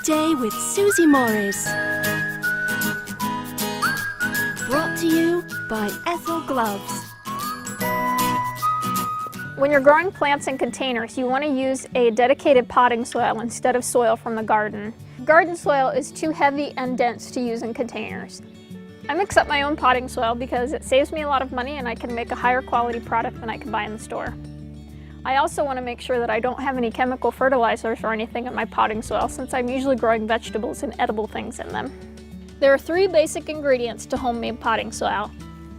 Day with Susie Morris. Brought to you by Ethel Gloves. When you're growing plants in containers, you want to use a dedicated potting soil instead of soil from the garden. Garden soil is too heavy and dense to use in containers. I mix up my own potting soil because it saves me a lot of money and I can make a higher quality product than I can buy in the store. I also want to make sure that I don't have any chemical fertilizers or anything in my potting soil since I'm usually growing vegetables and edible things in them. There are 3 basic ingredients to homemade potting soil: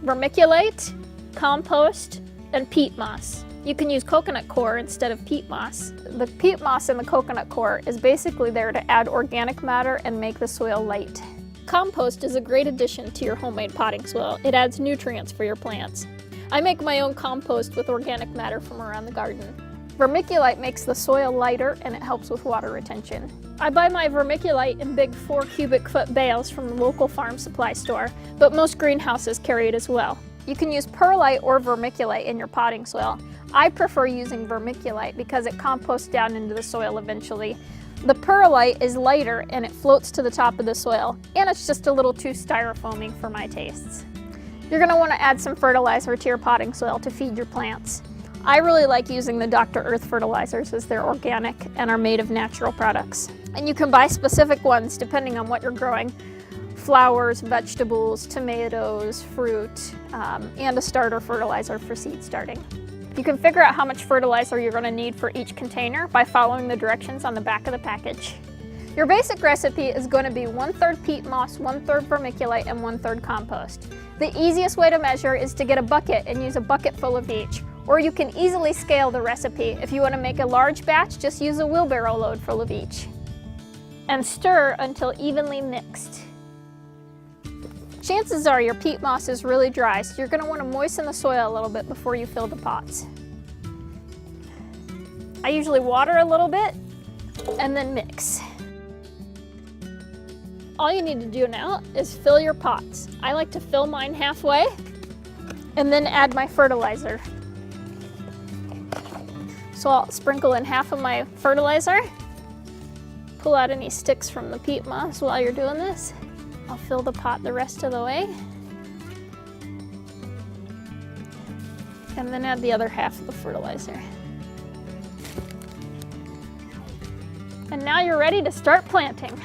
vermiculite, compost, and peat moss. You can use coconut coir instead of peat moss. The peat moss in the coconut coir is basically there to add organic matter and make the soil light. Compost is a great addition to your homemade potting soil. It adds nutrients for your plants. I make my own compost with organic matter from around the garden. Vermiculite makes the soil lighter and it helps with water retention. I buy my vermiculite in big 4 cubic foot bales from the local farm supply store, but most greenhouses carry it as well. You can use perlite or vermiculite in your potting soil. I prefer using vermiculite because it composts down into the soil eventually. The perlite is lighter and it floats to the top of the soil, and it's just a little too styrofoamy for my tastes. You're going to want to add some fertilizer to your potting soil to feed your plants. I really like using the Dr. Earth fertilizers as they're organic and are made of natural products. And you can buy specific ones depending on what you're growing: flowers, vegetables, tomatoes, fruit, and a starter fertilizer for seed starting. You can figure out how much fertilizer you're going to need for each container by following the directions on the back of the package. Your basic recipe is going to be 1/3 peat moss, 1/3 vermiculite, and 1/3 compost. The easiest way to measure is to get a bucket and use a bucket full of each, or you can easily scale the recipe. If you want to make a large batch, just use a wheelbarrow load full of each. And stir until evenly mixed. Chances are your peat moss is really dry, so you're going to want to moisten the soil a little bit before you fill the pots. I usually water a little bit and then mix. All you need to do now is fill your pots. I like to fill mine halfway and then add my fertilizer. So I'll sprinkle in half of my fertilizer, pull out any sticks from the peat moss while you're doing this. I'll fill the pot the rest of the way, and then add the other half of the fertilizer. And now you're ready to start planting.